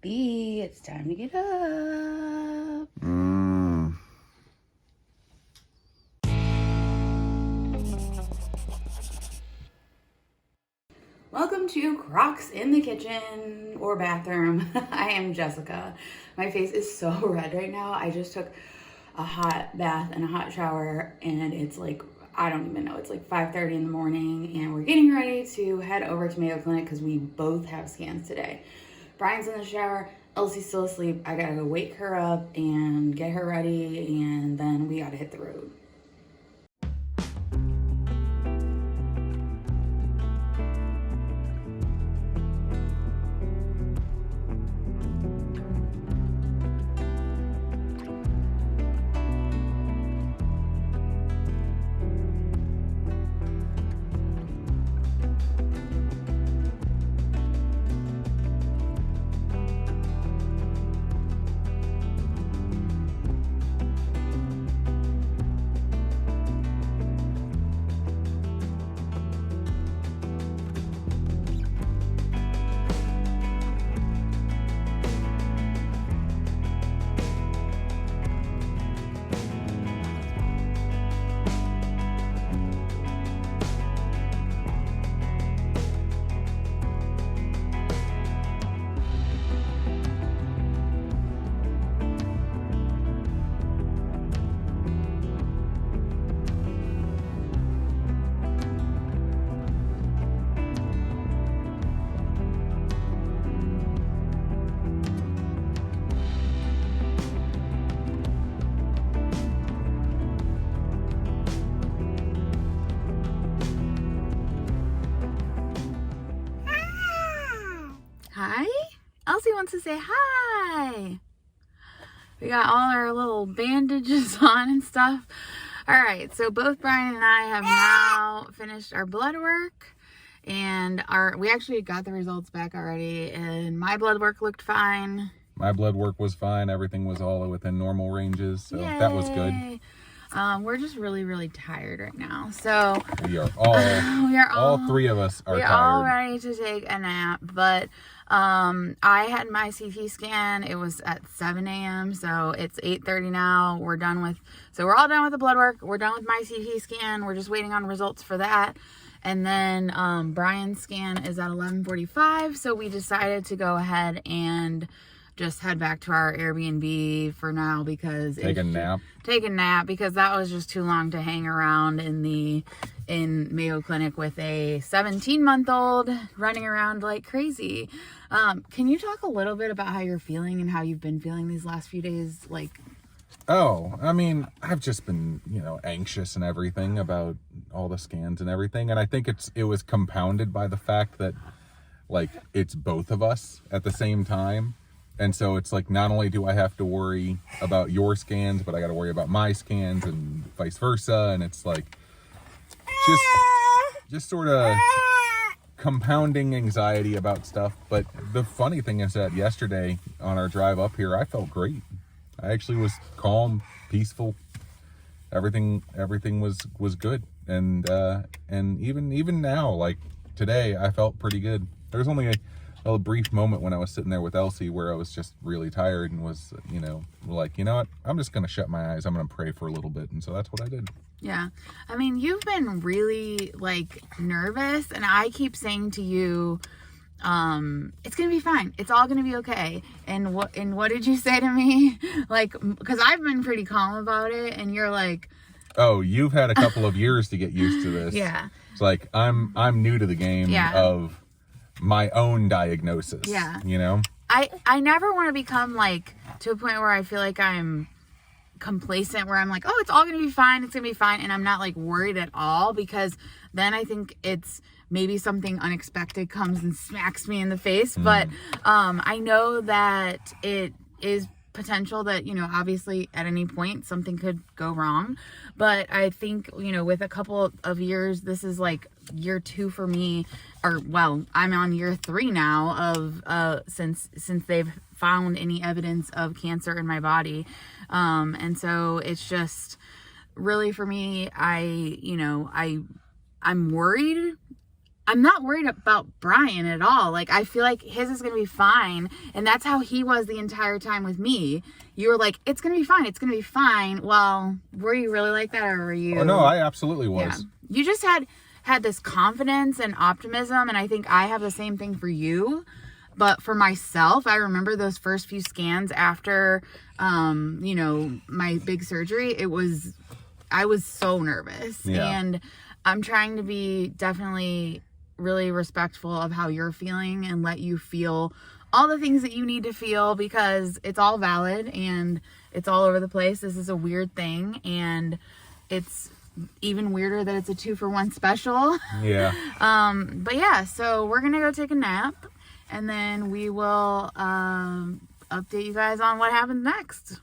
B, it's time to get up. Welcome to Crocs in the kitchen or bathroom. I am Jessica. My face is so red right now. I just took a hot bath and a hot shower, and it's like, I don't even know, it's like 5:30 in the morning, and we're getting ready to head over to Mayo Clinic because we both have scans today. Brian's in the shower, Elsie's still asleep. I gotta go wake her up and get her ready, and then we gotta hit the road. Hi? Elsie wants to say hi. We got all our little bandages on and stuff. All right, so both Brian and I have now finished our blood work, and we actually got the results back already, and my blood work looked fine. My blood work was fine. Everything was all within normal ranges, so Yay. that was good. We're just really, really tired right now. So We are all three of us are tired. We're all ready to take a nap, but I had my CT scan. It was at 7 a.m. So it's 8:30 now. We're all done with the blood work. We're done with my CT scan. We're just waiting on results for that. And then Brian's scan is at 11:45. So we decided to go ahead and just head back to our Airbnb for now because Take a nap because that was just too long to hang around in Mayo Clinic with a 17-month-old running around like crazy. Can you talk a little bit about how you're feeling and how you've been feeling these last few days? I've just been, anxious and everything about all the scans and everything. And I think it was compounded by the fact that, it's both of us at the same time. And so it's like, not only do I have to worry about your scans, but I got to worry about my scans and vice versa. And it's like, just sort of compounding anxiety about stuff. But the funny thing is that yesterday on our drive up here, I felt great. I actually was calm, peaceful. Everything was good. And even now, like today, I felt pretty good. There was only a brief moment when I was sitting there with Elsie where I was just really tired and was, like, you know what? I'm just going to shut my eyes. I'm going to pray for a little bit. And so that's what I did. Yeah. I mean, you've been really nervous, and I keep saying to you, it's going to be fine. It's all going to be okay. And what did you say to me? Because I've been pretty calm about it, and you're like, oh, you've had a couple of years to get used to this. Yeah. It's like, I'm new to the game of my own diagnosis. Yeah. I never want to become to a point where I feel like I'm complacent, where I'm like, oh, it's all gonna be fine, and I'm not worried at all, because then I think it's maybe something unexpected comes and smacks me in the face. But I know that it is potential that, obviously at any point something could go wrong. But I think, with a couple of years, this is year 2 for me, I'm on year 3 now of since they've found any evidence of cancer in my body. And so it's just really, for me, I'm worried I'm not worried about Brian at all. Like, I feel like his is going to be fine. And that's how he was the entire time with me. You were like, it's going to be fine. It's going to be fine. Well, were you really like that, or were you? Oh, no, I absolutely was. Yeah. You just had this confidence and optimism. And I think I have the same thing for you. But for myself, I remember those first few scans after, my big surgery. I was so nervous. Yeah. And I'm trying to be definitely really respectful of how you're feeling and let you feel all the things that you need to feel, because it's all valid and it's all over the place. This is a weird thing, and it's even weirder that it's a 2-for-1 special. Yeah. But yeah, so we're gonna go take a nap, and then we will update you guys on what happens next.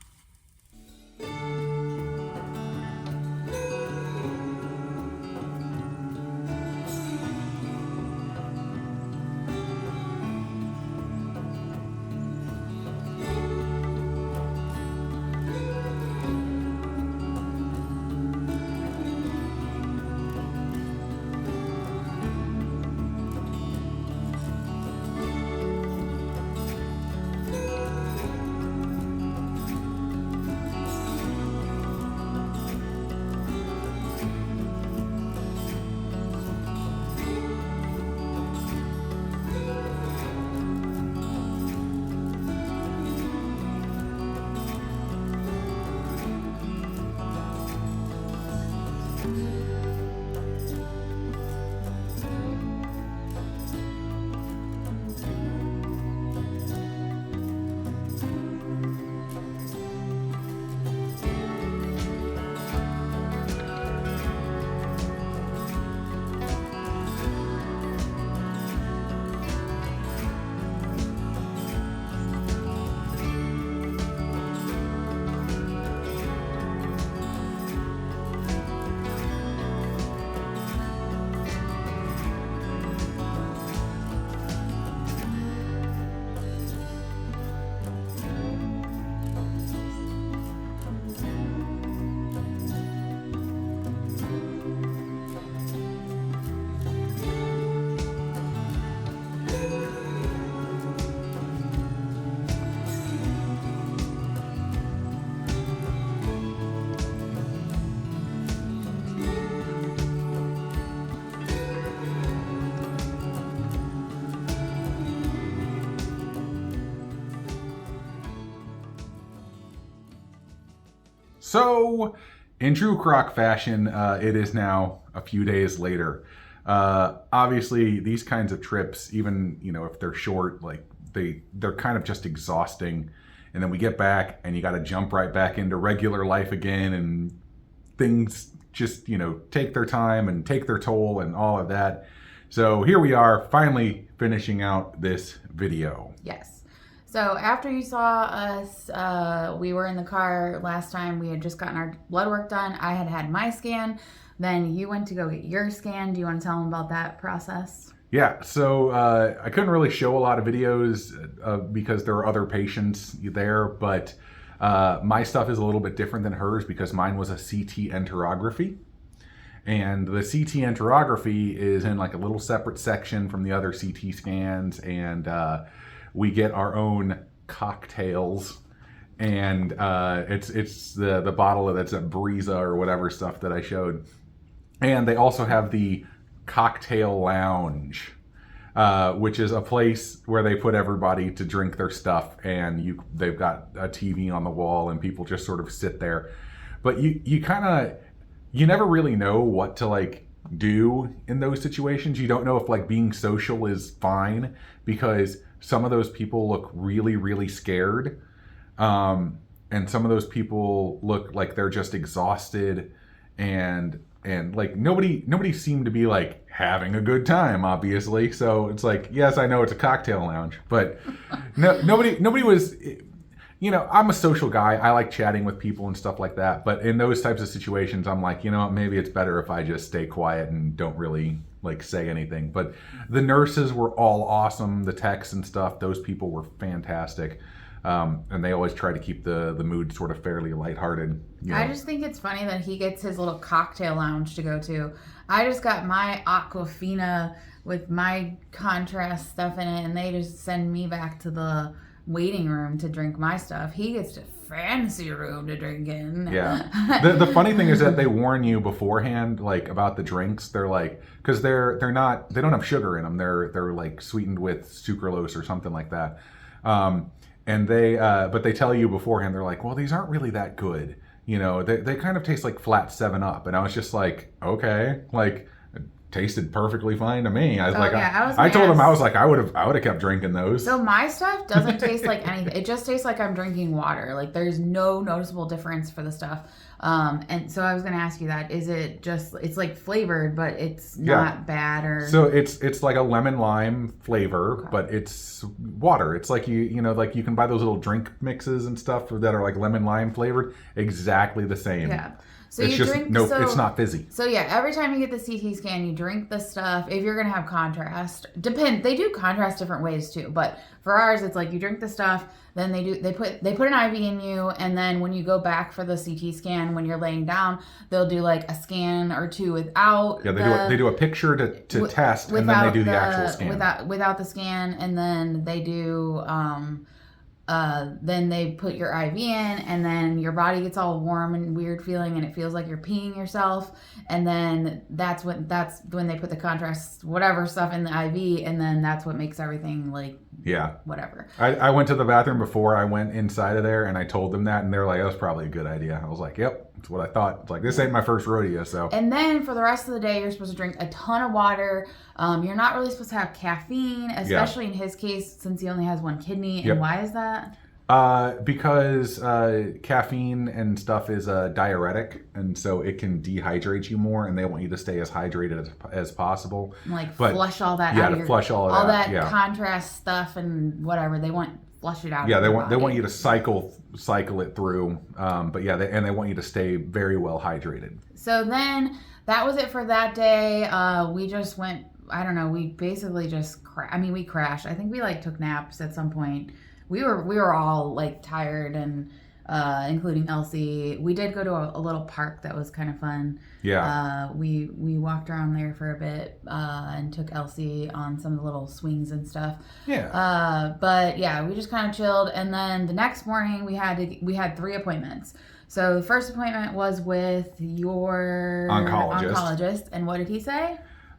So, in true Croc fashion, it is now a few days later. Obviously, these kinds of trips, even if they're short, like they're kind of just exhausting. And then we get back, and you got to jump right back into regular life again, and things just take their time and take their toll and all of that. So here we are, finally finishing out this video. Yes. So after you saw us, we were in the car last time. We had just gotten our blood work done. I had had my scan. Then you went to go get your scan. Do you want to tell them about that process? Yeah, so I couldn't really show a lot of videos because there are other patients there, but my stuff is a little bit different than hers because mine was a CT enterography. And the CT enterography is in like a little separate section from the other CT scans, and we get our own cocktails, and it's the bottle that's a Breeza or whatever stuff that I showed. And they also have the cocktail lounge, which is a place where they put everybody to drink their stuff, and they've got a TV on the wall and people just sort of sit there. But you never really know what to like do in those situations. You don't know if like being social is fine, because some of those people look really, really scared. And some of those people look like they're just exhausted, and like nobody seemed to be like having a good time, obviously. So it's like, yes, I know it's a cocktail lounge, but nobody was, I'm a social guy. I like chatting with people and stuff like that. But in those types of situations, I'm like, maybe it's better if I just stay quiet and don't really like say anything. But the nurses were all awesome. The techs and stuff, those people were fantastic. And they always try to keep the mood sort of fairly lighthearted. I just think it's funny that he gets his little cocktail lounge to go to. I just got my Aquafina with my contrast stuff in it, and they just send me back to the waiting room to drink my stuff. He gets to fancy room to drink in. Yeah. The funny thing is that they warn you beforehand, like, about the drinks. They're like, because they don't have sugar in them. They're like sweetened with sucralose or something like that. And but they tell you beforehand. They're like, well, these aren't really that good. You know, they kind of taste like flat 7-Up. And I was just like, okay, like, it tasted perfectly fine to me. I was I told him, I was like, I would have kept drinking those. So my stuff doesn't taste like anything. It just tastes like I'm drinking water. Like, there's no noticeable difference for the stuff. And so I was going to ask you that. Is it just, it's like flavored, but it's not bad, or? So it's like a lemon lime flavor, but it's water. It's like you know, like you can buy those little drink mixes and stuff that are like lemon lime flavored. Exactly the same. Yeah. So it's you just, drink, it's not fizzy. So yeah, every time you get the CT scan, you drink the stuff. If you're gonna have contrast, they do contrast different ways too. But for ours, it's like you drink the stuff, then they put an IV in you, and then when you go back for the CT scan, when you're laying down, they'll do like a scan or two without. Yeah, they do a picture to test, and then they do the actual scan without the scan, and then they do. Then they put your IV in, and then your body gets all warm and weird feeling, and it feels like you're peeing yourself. And then that's when they put the contrast whatever stuff in the IV, and then that's what makes everything like whatever. I went to the bathroom before I went inside of there, and I told them that, and they're like, "That was probably a good idea." I was like, "Yep, that's what I thought." It's like, this ain't my first rodeo, so. And then for the rest of the day, you're supposed to drink a ton of water. You're not really supposed to have caffeine, especially in his case, since he only has one kidney. And why is that? Because caffeine and stuff is a diuretic, and so it can dehydrate you more, and they want you to stay as hydrated as possible. Flush all that out. Flush all of that. Contrast stuff and whatever. They want flush it out. Yeah, they want you to cycle it through. But yeah, they want you to stay very well hydrated. So then that was it for that day. We just went. I don't know. We basically just we crashed. I think we like took naps at some point. We were all like tired, and including Elsie. We did go to a little park that was kind of fun. Yeah. We walked around there for a bit and took Elsie on some of the little swings and stuff. Yeah. But yeah, we just kind of chilled, and then the next morning we had 3 appointments. So the first appointment was with your oncologist, and what did he say?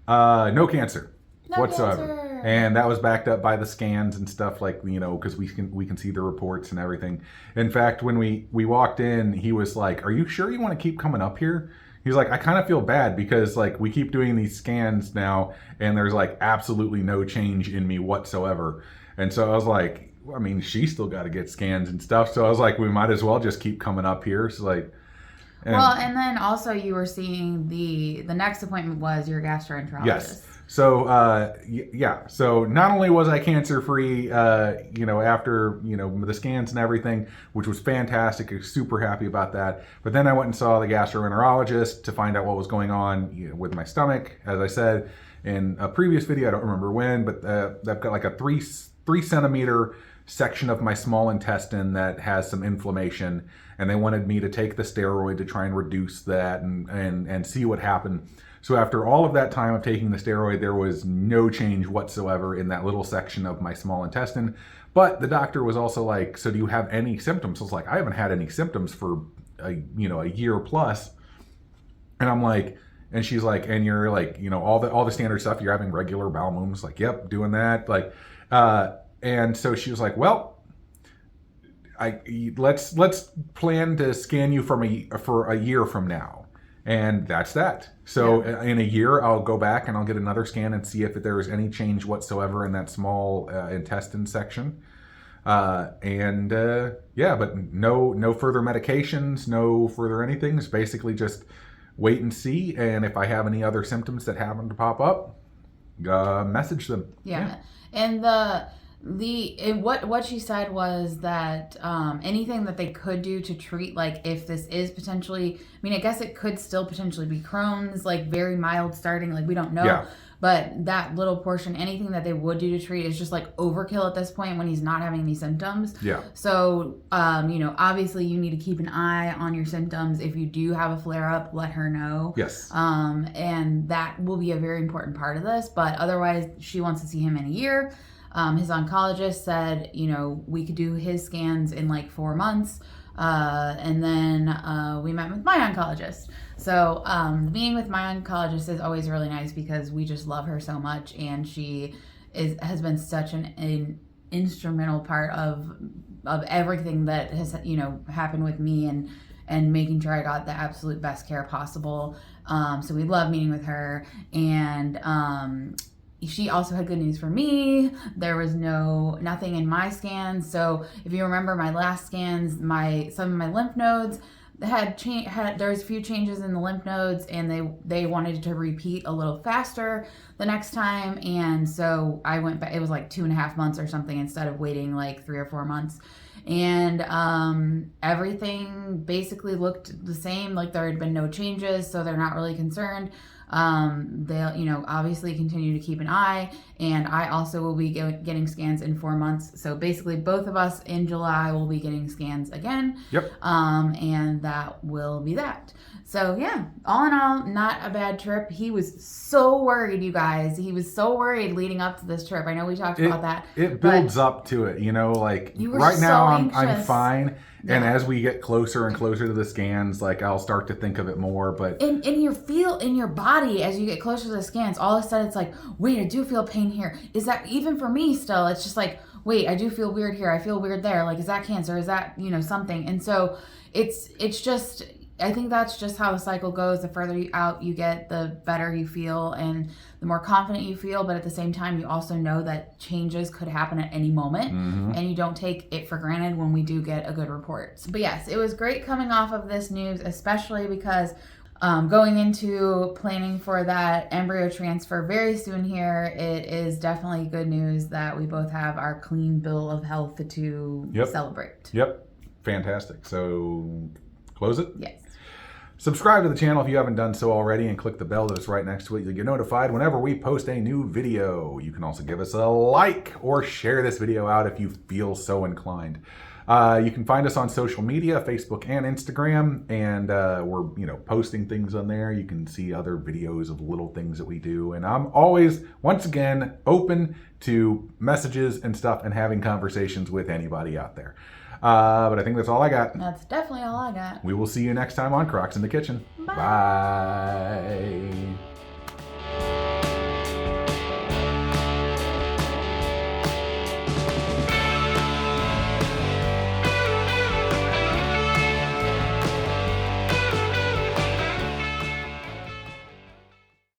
No cancer. Whatsoever. Cancer. And that was backed up by the scans and stuff, like, you know, because we can see the reports and everything. In fact, when we walked in, he was like, "Are you sure you want to keep coming up here?" He's like, "I kind of feel bad because like we keep doing these scans now, and there's like absolutely no change in me whatsoever." And so I was like, I mean, she's still got to get scans and stuff. So I was like, we might as well just keep coming up here. So like. And then also you were seeing the next appointment was your gastroenterologist. Yes. So, So not only was I cancer-free, after, the scans and everything, which was fantastic. I was super happy about that. But then I went and saw the gastroenterologist to find out what was going on with my stomach. As I said in a previous video, I don't remember when, but I've got like a 3 centimeter section of my small intestine that has some inflammation, and they wanted me to take the steroid to try and reduce that and see what happened. So after all of that time of taking the steroid, there was no change whatsoever in that little section of my small intestine. But the doctor was also like, "So do you have any symptoms?" I was like, "I haven't had any symptoms for a year plus." And I'm like, and she's like, "And you're like, all the standard stuff, you're having regular bowel movements?" Like, "Yep, doing that." Like, and so she was like, "Well, let's plan to scan you for a year from now." And that's that. So in a year, I'll go back and I'll get another scan and see if there is any change whatsoever in that small intestine section. But no further medications, no further anything. It's basically just wait and see. And if I have any other symptoms that happen to pop up, message them. Yeah. And what she said was that anything that they could do to treat, like if this is potentially, I guess it could still potentially be Crohn's, like very mild starting, like we don't know. Yeah. but that little portion, anything that they would do to treat is just like overkill at this point when he's not having any symptoms. Yeah. So, obviously you need to keep an eye on your symptoms. If you do have a flare up, let her know. Yes. And that will be a very important part of this, but otherwise she wants to see him in a year. His oncologist said, we could do his scans in like 4 months. And then we met with my oncologist. So the meeting with my oncologist is always really nice because we just love her so much, and she has been such an instrumental part of everything that has happened with me and making sure I got the absolute best care possible. So we love meeting with her, and she also had good news for me. There was nothing in my scans. So if you remember my last scans, some of my lymph nodes there was a few changes in the lymph nodes, and they wanted to repeat a little faster the next time. And so I went back. It was like 2.5 months or something instead of waiting like 3 or 4 months. And everything basically looked the same, like there had been no changes, so they're not really concerned. They'll, obviously continue to keep an eye, and I also will be getting scans in 4 months. So basically both of us in July will be getting scans again. Yep. And that will be that. So yeah, all in all, not a bad trip. He was so worried, you guys. He was so worried leading up to this trip. I know we talked about that. It builds up to it, like you were right so now I'm anxious. fine. And as we get closer and closer to the scans, like I'll start to think of it more. But and you feel in your body as you get closer to the scans, all of a sudden it's like, wait, I do feel pain here. Is that even for me still? It's just like, wait, I do feel weird here. I feel weird there. Like, is that cancer? Is that, something? And so it's just, I think that's just how the cycle goes. The further out you get, the better you feel and the more confident you feel. But at the same time, you also know that changes could happen at any moment, and you don't take it for granted when we do get a good report. But yes, it was great coming off of this news, especially because going into planning for that embryo transfer very soon here, it is definitely good news that we both have our clean bill of health to celebrate. Yep. Fantastic. So close it? Yes. Subscribe to the channel if you haven't done so already, and click the bell that's right next to it. You'll get notified whenever we post a new video. You can also give us a like or share this video out if you feel so inclined. You can find us on social media, Facebook and Instagram, and we're posting things on there. You can see other videos of little things that we do, and I'm always, once again, open to messages and stuff and having conversations with anybody out there. But I think that's all I got. That's definitely all I got. We will see you next time on Crocs in the Kitchen. Bye. Bye.